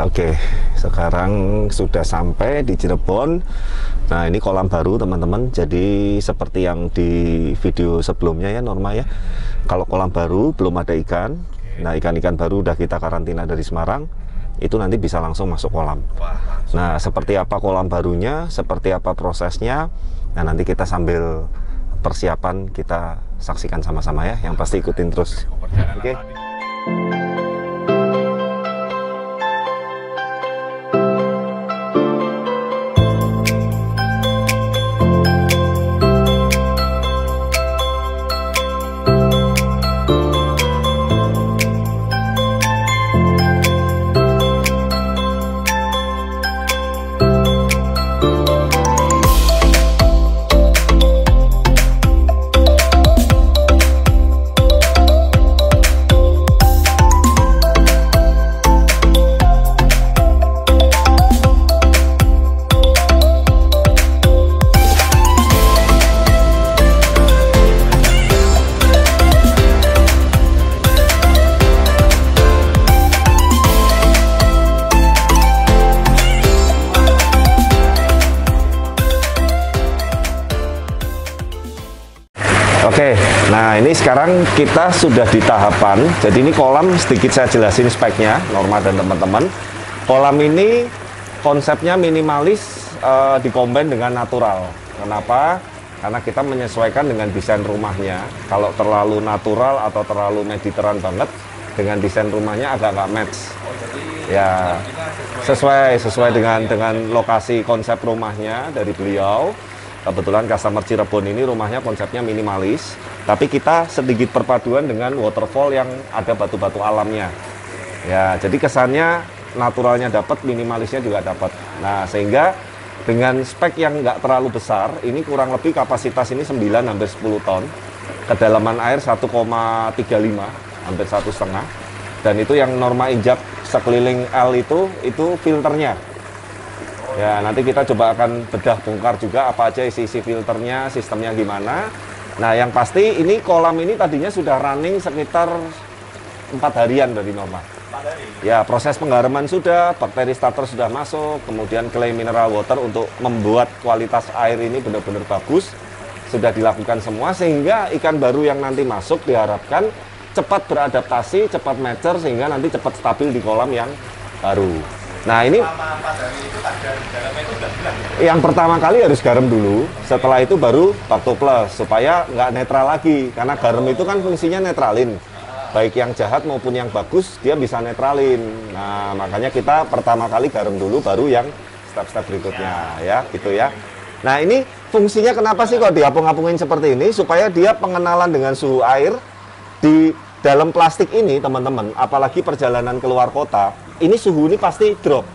Oke. Sekarang sudah sampai di Cirebon. Nah, ini kolam baru teman-teman. Jadi seperti yang di video sebelumnya ya Norma ya. Kalau kolam baru belum ada ikan. Nah, ikan-ikan baru udah kita karantina dari Semarang. Itu nanti bisa langsung masuk kolam. Nah, seperti apa kolam barunya, seperti apa prosesnya. Nah, nanti kita sambil persiapan kita saksikan sama-sama ya. Yang pasti ikutin terus. Oke. Oke, nah ini sekarang kita sudah di tahapan. Jadi ini kolam, sedikit saya jelasin speknya, Norma dan teman-teman. Kolam ini konsepnya minimalis, dikombin dengan natural. Kenapa? Karena kita menyesuaikan dengan desain rumahnya. Kalau terlalu natural atau terlalu mediteran banget, dengan desain rumahnya agak nggak match. Ya, sesuai dengan lokasi konsep rumahnya dari beliau. Kebetulan customer Cirebon ini rumahnya konsepnya minimalis, tapi kita sedikit perpaduan dengan waterfall yang ada batu-batu alamnya. Ya, jadi kesannya naturalnya dapat, minimalisnya juga dapat. Nah, sehingga dengan spek yang nggak terlalu besar, ini kurang lebih kapasitas ini 9 hampir 10 ton. Kedalaman air 1,35, hampir 1,5. Dan itu yang Norma injak sekeliling L itu filternya. Ya, nanti kita coba akan bedah bongkar juga apa aja isi filternya, sistemnya gimana. Nah, yang pasti ini kolam ini tadinya sudah running sekitar 4 harian dari Norma. 4 hari? Ya, proses penggaraman sudah, bakteri starter sudah masuk, kemudian clay mineral water untuk membuat kualitas air ini benar-benar bagus. Sudah dilakukan semua, sehingga ikan baru yang nanti masuk diharapkan cepat beradaptasi, cepat mature, sehingga nanti cepat stabil di kolam yang baru. Nah, ini yang pertama kali harus garam dulu, setelah itu baru Bacto Plus supaya nggak netral lagi, karena garam itu kan fungsinya netralin, baik yang jahat maupun yang bagus dia bisa netralin. Nah, makanya kita pertama kali garam dulu, baru yang step-step berikutnya ya gitu ya. Nah, ini fungsinya kenapa sih kok diapung-apungin seperti ini, supaya dia pengenalan dengan suhu air di dalam plastik ini teman-teman, apalagi perjalanan keluar kota. Ini suhu ini pasti drop,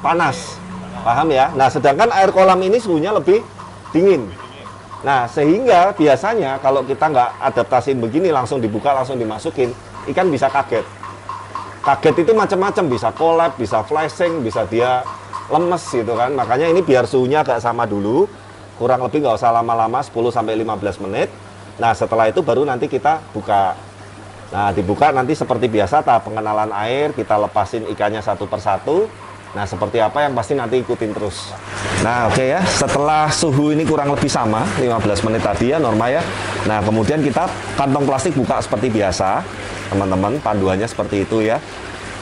panas, paham ya? Nah, sedangkan air kolam ini suhunya lebih dingin. Nah, sehingga biasanya kalau kita nggak adaptasiin begini, langsung dibuka, langsung dimasukin, ikan bisa kaget. Kaget itu macam-macam, bisa collapse, bisa flashing, bisa dia lemes gitu kan. Makanya ini biar suhunya agak sama dulu, kurang lebih nggak usah lama-lama, 10-15 menit. Nah, setelah itu baru nanti kita buka. Nah, dibuka nanti seperti biasa tahap pengenalan air, kita lepasin ikannya satu persatu. Nah, seperti apa yang pasti nanti ikutin terus. Nah, oke ya, setelah suhu ini kurang lebih sama, 15 menit tadi ya Norma ya. Nah, kemudian kita kantong plastik buka seperti biasa, teman-teman, panduannya seperti itu ya.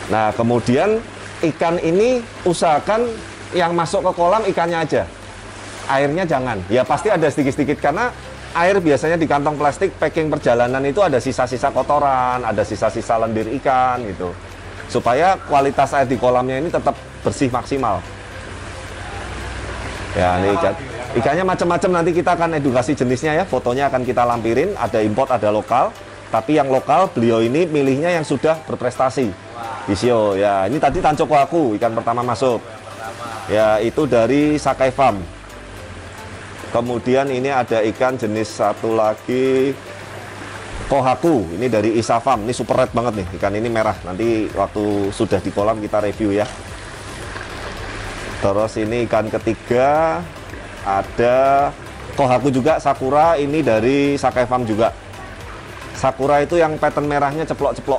Nah, kemudian ikan ini usahakan yang masuk ke kolam ikannya aja. Airnya jangan, ya pasti ada sedikit-sedikit karena air biasanya di kantong plastik packing perjalanan itu ada sisa-sisa kotoran, ada sisa-sisa lendir ikan gitu. Supaya kualitas air di kolamnya ini tetap bersih maksimal. Ya, ini ikannya macam-macam, nanti kita akan edukasi jenisnya ya, fotonya akan kita lampirin, ada import, ada lokal. Tapi yang lokal beliau ini milihnya yang sudah berprestasi. Visio ya, ini tadi Tancoko aku ikan pertama masuk. Ya, itu dari Sakai Farm. Kemudian ini ada ikan jenis satu lagi Kohaku, ini dari Isa Farm. Ini super red banget nih, ikan ini merah. Nanti waktu sudah di kolam kita review ya. Terus ini ikan ketiga ada Kohaku juga Sakura, ini dari Sakai Farm juga. Sakura itu yang pattern merahnya ceplok-ceplok.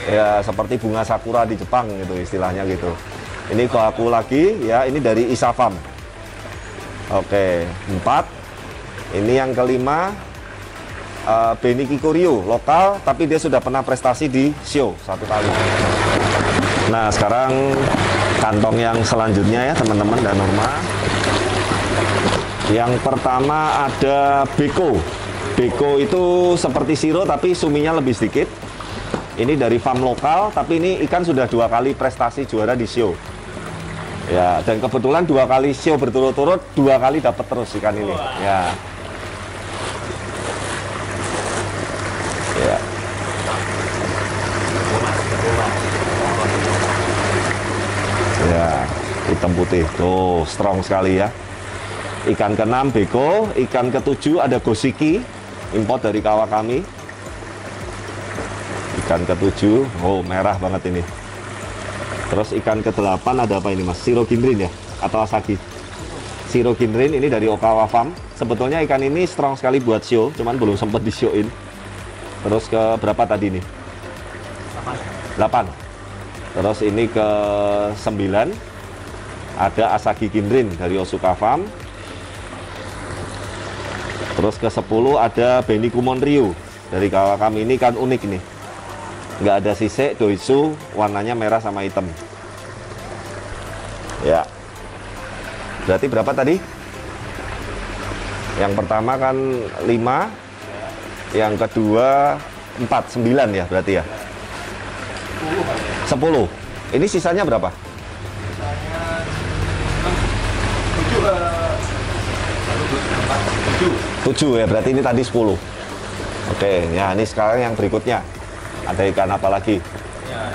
Ya, seperti bunga sakura di Jepang gitu istilahnya gitu. Ini baku lagi ya, ini dari Isafam. Oke, 4. Ini yang kelima, Beni Kikurio, lokal, tapi dia sudah pernah prestasi di show 1 kali. Nah, sekarang kantong yang selanjutnya ya teman-teman dan Norma. Yang pertama ada Beko. Beko itu seperti Siro tapi suminya lebih sedikit. Ini dari farm lokal, tapi ini ikan sudah 2 kali prestasi juara di show. Ya, dan kebetulan 2 kali show berturut-turut, 2 kali dapat terus ikan ini. Ya. Ya. Ya, hitam putih. Tuh, strong sekali ya. Ikan ke-6 Beko, ikan ke-7 ada Gosiki, import dari Kawakami. Ikan ke-7, oh merah banget ini. Terus ikan ke-8 ada apa ini mas? Siro Ginrin ya? Atau Asagi? Siro Ginrin ini dari Okawa Farm. Sebetulnya ikan ini strong sekali buat show, cuman belum sempat di-show-in. Terus ke berapa tadi nih? 8. Terus ini ke-9 ada Asagi Ginrin dari Osuka Farm. Terus ke-10 ada Beni Kumon Ryu dari Kawakami. Ini kan unik nih, nggak ada sisek, doisu, warnanya merah sama hitam. Ya, berarti berapa tadi? Yang pertama kan 5, yang kedua 4, 9 ya berarti ya? 10. Ini sisanya berapa? Sisanya 7 ya, berarti ini tadi 10. Oke, ya ini sekarang yang berikutnya. Ada ikan apa lagi? Ya,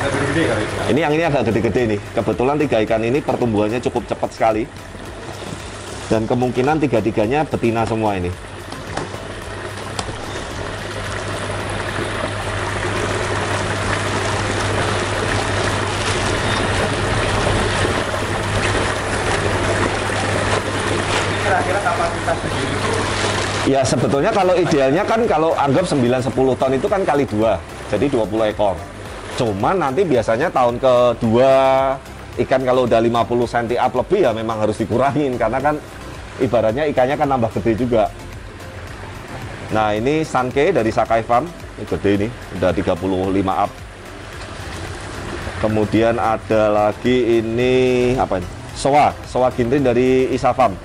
ada gede-gede kali. Ini yang ini agak gede-gede nih. Kebetulan 3 ikan ini pertumbuhannya cukup cepat sekali. Dan kemungkinan 3-3-nya betina semua ini. Kira-kira kapasitas sendiri? Ya sebetulnya kalau idealnya kan kalau anggap 9-10 ton itu kan kali 2, jadi 20 ekor. Cuman nanti biasanya tahun kedua ikan kalau udah 50 cm up lebih ya memang harus dikurangin, karena kan ibaratnya ikannya kan nambah gede juga. Nah ini Sankei dari Sakai Farm, ini gede nih, udah 35 up. Kemudian ada lagi ini apa ini? Soa Ginrin dari Isafam.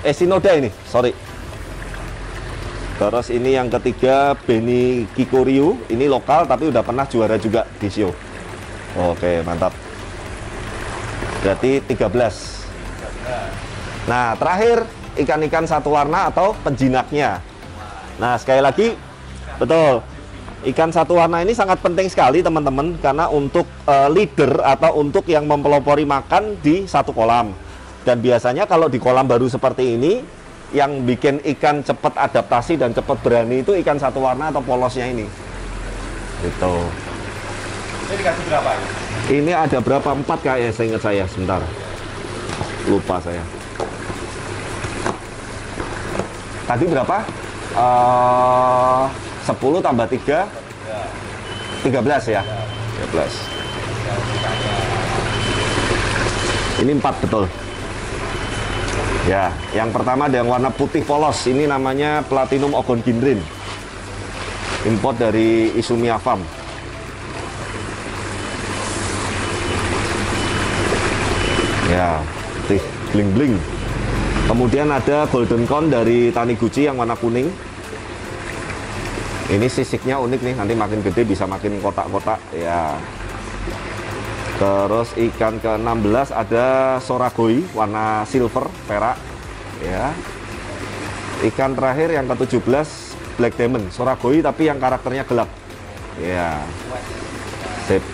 Shinoda ini, sorry. Terus ini yang ketiga Beni Kikurio, ini lokal tapi udah pernah juara juga di show. Oke, mantap. Berarti 13. Nah, terakhir ikan-ikan satu warna atau penjinaknya. Nah, sekali lagi betul. Ikan satu warna ini sangat penting sekali teman-teman, karena untuk leader atau untuk yang mempelopori makan di satu kolam. Dan biasanya kalau di kolam baru seperti ini, yang bikin ikan cepat adaptasi dan cepat berani itu ikan satu warna atau polosnya ini. Itu. Ini dikasih berapa ya? Ini ada berapa? 4 kayaknya, saya ingat saya. Sebentar. Lupa saya. Tadi berapa? 10 tambah 3. 13 ya? 13. Ini 4 betul. Ya, yang pertama ada yang warna putih polos. Ini namanya Platinum Ogon Ginrin. Import dari Isumiya Farm. Ya, putih bling-bling. Kemudian ada Golden Con dari Taniguchi yang warna kuning. Ini sisiknya unik nih, nanti makin gede bisa makin kotak-kotak. Ya. Terus ikan ke-16 ada Soragoi warna silver perak ya. Ikan terakhir yang ke-17 Black Diamond Soragoi tapi yang karakternya gelap ya. Sip.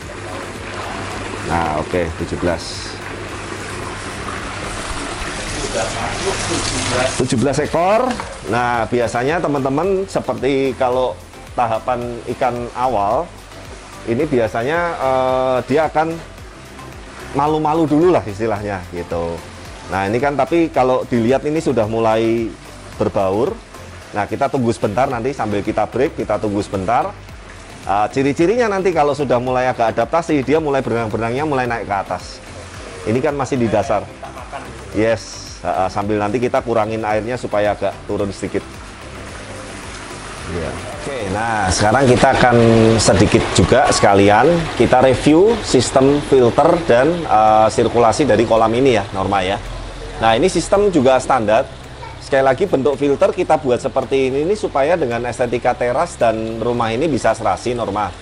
Nah, oke, 17 ekor. Nah, biasanya teman-teman seperti kalau tahapan ikan awal ini biasanya dia akan malu-malu dulu lah istilahnya gitu. Nah ini kan tapi kalau dilihat ini sudah mulai berbaur. Nah kita tunggu sebentar, nanti sambil kita break kita tunggu sebentar. Ciri-cirinya nanti kalau sudah mulai agak adaptasi, dia mulai berenang-berenangnya mulai naik ke atas. Ini kan masih di dasar. Yes, sambil nanti kita kurangin airnya supaya agak turun sedikit. Ya. Oke, nah sekarang kita akan sedikit juga sekalian kita review sistem filter dan sirkulasi dari kolam ini ya, Norma ya. Nah ini sistem juga standar. Sekali lagi bentuk filter kita buat seperti ini supaya dengan estetika teras dan rumah ini bisa serasi, Norma.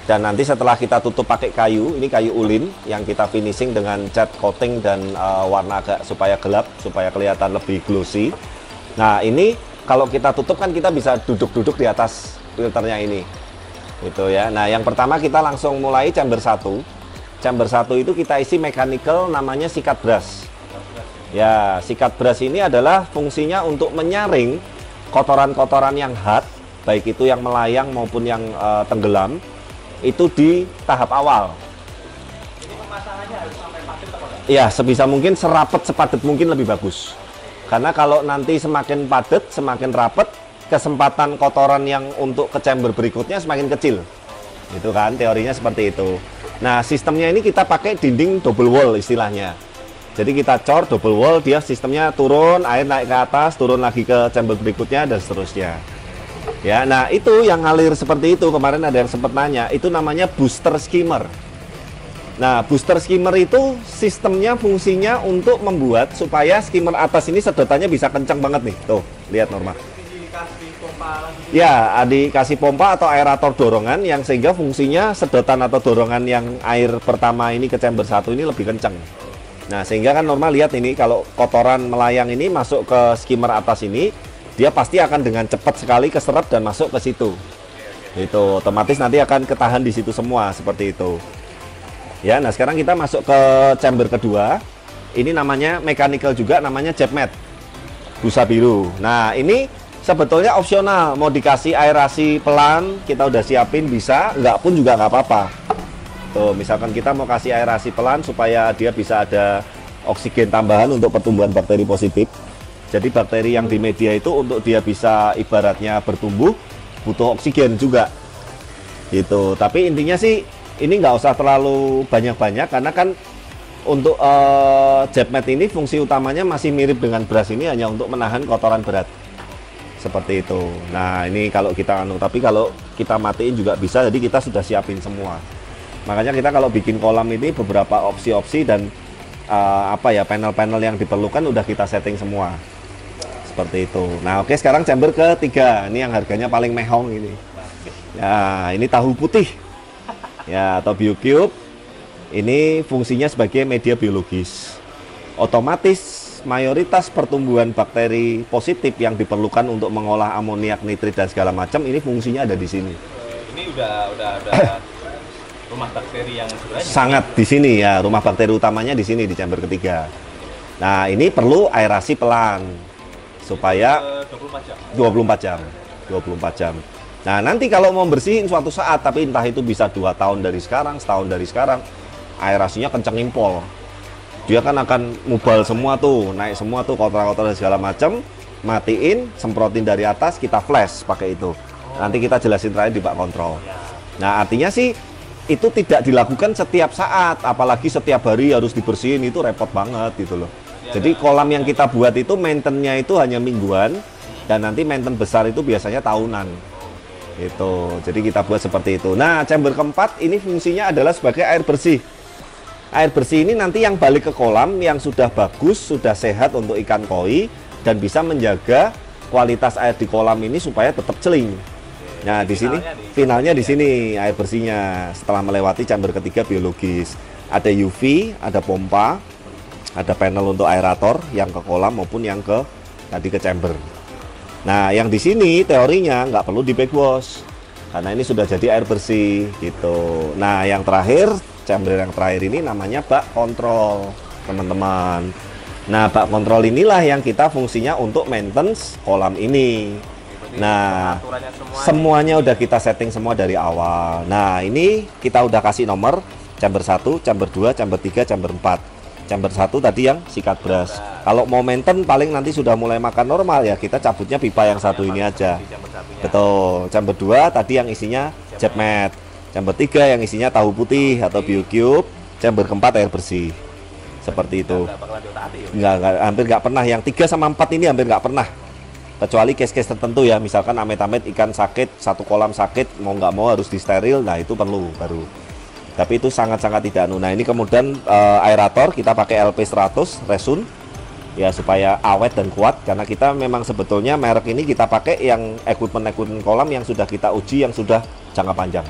Dan nanti setelah kita tutup pakai kayu, ini kayu ulin yang kita finishing dengan cat coating dan warna agak supaya gelap, supaya kelihatan lebih glossy. Nah ini kalau kita tutup kan kita bisa duduk-duduk di atas filternya ini. Gitu ya. Nah yang pertama kita langsung mulai chamber 1. Chamber 1 itu kita isi mechanical namanya sikat brush. Ya, sikat brush ini adalah fungsinya untuk menyaring kotoran-kotoran yang hard, baik itu yang melayang maupun yang tenggelam, itu di tahap awal. Ini pemasangannya harus sampai padat apa? Ya, sebisa mungkin serapet sepadat mungkin lebih bagus. Karena kalau nanti semakin padat, semakin rapet, kesempatan kotoran yang untuk ke chamber berikutnya semakin kecil. Itu kan, teorinya seperti itu. Nah, sistemnya ini kita pakai dinding double wall istilahnya. Jadi kita cor double wall, dia sistemnya turun, air naik ke atas, turun lagi ke chamber berikutnya dan seterusnya. Ya, nah itu yang ngalir seperti itu. Kemarin ada yang sempat nanya, itu namanya booster skimmer. Nah, booster skimmer itu sistemnya fungsinya untuk membuat supaya skimmer atas ini sedotannya bisa kencang banget nih. Tuh, lihat Norma. Dikasih pompa lagi. Ya, dikasih pompa atau aerator dorongan yang sehingga fungsinya sedotan atau dorongan yang air pertama ini ke chamber 1 ini lebih kencang. Nah, sehingga kan Norma lihat ini kalau kotoran melayang ini masuk ke skimmer atas ini, dia pasti akan dengan cepat sekali keserap dan masuk ke situ. Itu otomatis nanti akan ketahan di situ semua seperti itu. Ya, nah sekarang kita masuk ke chamber kedua. Ini namanya mechanical juga, namanya jet mat. Busa biru. Nah, ini sebetulnya opsional, mau dikasih aerasi pelan, kita udah siapin bisa, enggak pun juga nggak apa-apa. Tuh, misalkan kita mau kasih aerasi pelan supaya dia bisa ada oksigen tambahan untuk pertumbuhan bakteri positif. Jadi bakteri yang di media itu untuk dia bisa ibaratnya bertumbuh butuh oksigen juga. Gitu. Tapi intinya sih ini nggak usah terlalu banyak-banyak karena kan untuk jet mat ini fungsi utamanya masih mirip dengan brush ini, hanya untuk menahan kotoran berat. Seperti itu. Nah, ini kalau kita tapi kalau kita matiin juga bisa, jadi kita sudah siapin semua. Makanya kita kalau bikin kolam ini beberapa opsi-opsi dan panel-panel yang diperlukan udah kita setting semua. Seperti itu. Nah, oke, sekarang chamber ketiga. Ini yang harganya paling mehong ini. Ya, ini tahu putih. Ya, atau BioCube. Ini fungsinya sebagai media biologis. Otomatis mayoritas pertumbuhan bakteri positif yang diperlukan untuk mengolah amoniak, nitrit dan segala macam ini fungsinya ada di sini. Ini udah rumah bakteri yang sebenarnya sangat di sini ya, rumah bakteri utamanya di sini di chamber ketiga. Nah, ini perlu aerasi pelan supaya 24 jam. Nah, nanti kalau mau bersihin suatu saat, tapi entah itu bisa 2 tahun dari sekarang, setahun dari sekarang, aerasinya kencengin pol. Dia kan akan mubal semua tuh, naik semua tuh kotoran-kotoran segala macam, matiin, semprotin dari atas, kita flash pakai itu. Nanti kita jelasin terakhir di bak kontrol. Nah, artinya sih itu tidak dilakukan setiap saat, apalagi setiap hari harus dibersihin, itu repot banget gitu loh. Jadi kolam yang kita buat itu maintenance-nya itu hanya mingguan, dan nanti maintenance besar itu biasanya tahunan. Itu. Jadi kita buat seperti itu. Nah, chamber keempat ini fungsinya adalah sebagai air bersih. Air bersih ini nanti yang balik ke kolam yang sudah bagus, sudah sehat untuk ikan koi dan bisa menjaga kualitas air di kolam ini supaya tetap celing. Nah, di sini finalnya di sini air bersihnya setelah melewati chamber ketiga biologis. Ada UV, ada pompa, ada panel untuk aerator yang ke kolam maupun yang ke tadi ke chamber. Nah, yang di sini teorinya nggak perlu di backwash karena ini sudah jadi air bersih gitu. Nah, yang terakhir, chamber yang terakhir ini namanya bak kontrol, teman-teman. Nah, bak kontrol inilah yang kita fungsinya untuk maintenance kolam ini. Nah, semuanya udah kita setting semua dari awal. Nah, ini kita udah kasih nomor chamber 1, chamber 2, chamber 3, chamber 4. Chamber 1 tadi yang sikat brush. Kalau mau maintain paling nanti sudah mulai makan normal ya, kita cabutnya pipa yang satu ini aja. Betul. Chamber 2 tadi yang isinya jet mat. Chamber 3 yang isinya tahu putih atau BioCube. Chamber keempat air bersih. Seperti itu. Enggak, hampir nggak pernah. Yang 3 sama 4 ini hampir nggak pernah. Kecuali case-case tertentu ya, misalkan amit-amit ikan sakit, satu kolam sakit, mau nggak mau harus disteril, nah itu perlu baru. Tapi itu sangat-sangat tidak anu. Nah ini kemudian aerator kita pakai LP100 Resun ya supaya awet dan kuat, karena kita memang sebetulnya merek ini kita pakai yang equipment kolam yang sudah kita uji, yang sudah jangka panjang.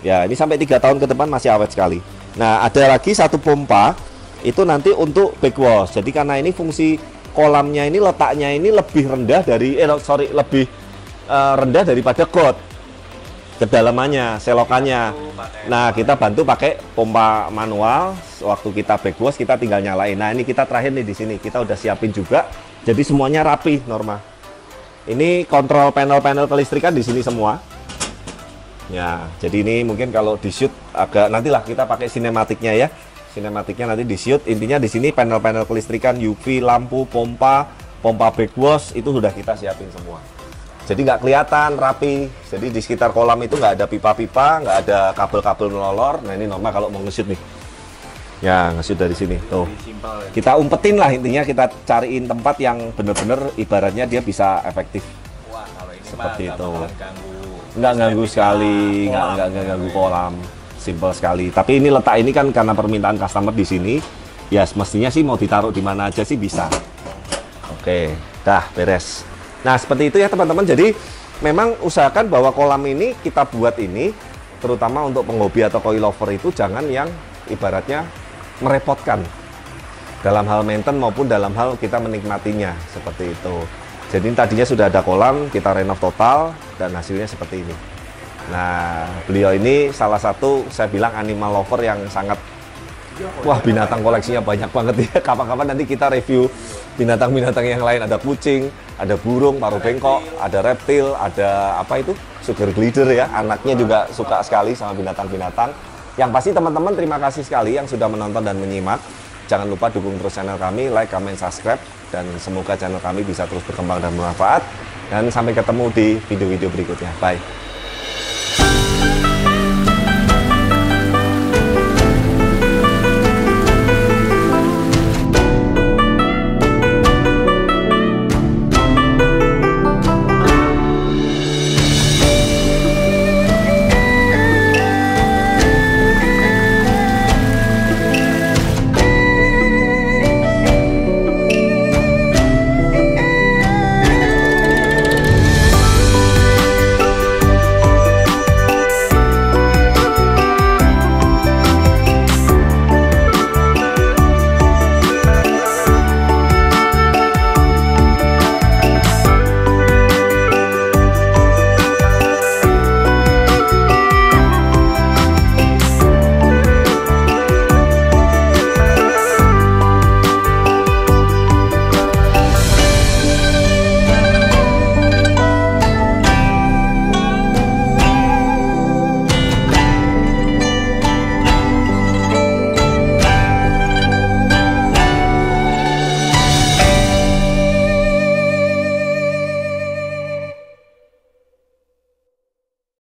Ya ini sampai 3 tahun ke depan masih awet sekali. Nah ada lagi satu pompa itu nanti untuk backwash. Jadi karena ini fungsi kolamnya ini letaknya ini lebih rendah dari lebih rendah daripada got kedalamannya, selokannya. Nah kita bantu pakai pompa manual. Waktu kita backwash kita tinggal nyalain. Nah ini kita terakhir nih di sini kita udah siapin juga. Jadi semuanya rapi Norma. Ini kontrol panel-panel kelistrikan di sini semua. Ya jadi ini mungkin kalau di shoot agak nantilah kita pakai sinematiknya ya. Sinematiknya nanti di shoot. Intinya di sini panel-panel kelistrikan, UV, lampu, pompa backwash itu sudah kita siapin semua. Jadi nggak kelihatan rapi. Jadi di sekitar kolam itu nggak ada pipa-pipa, nggak ada kabel-kabel melolor. Nah ini Norma kalau mau nge-shoot nih. Ya nge-shoot dari sini. Tuh. Kita umpetin lah intinya, kita cariin tempat yang bener-bener ibaratnya dia bisa efektif. Wah, kalau ini seperti itu. Nggak Nggak ganggu sekali, nggak ganggu kolam. Simple sekali. Tapi ini letak ini kan karena permintaan customer di sini. Ya mestinya sih mau ditaruh di mana aja sih bisa. Oke, dah beres. Nah seperti itu ya teman-teman. Jadi memang usahakan bahwa kolam ini kita buat ini terutama untuk penghobi atau koi lover itu jangan yang ibaratnya merepotkan dalam hal maintenance maupun dalam hal kita menikmatinya, seperti itu. Jadi tadinya sudah ada kolam, kita renov total dan hasilnya seperti ini. Nah beliau ini salah satu saya bilang animal lover yang sangat, wah binatang koleksinya banyak banget ya. Kapan-kapan nanti kita review binatang-binatang yang lain. Ada kucing, ada burung, paruh bengkok, ada reptil, ada apa itu? Sugar glider ya. Anaknya juga suka sekali sama binatang-binatang. Yang pasti teman-teman terima kasih sekali yang sudah menonton dan menyimak. Jangan lupa dukung terus channel kami, like, comment, subscribe. Dan semoga channel kami bisa terus berkembang dan bermanfaat. Dan sampai ketemu di video-video berikutnya. Bye.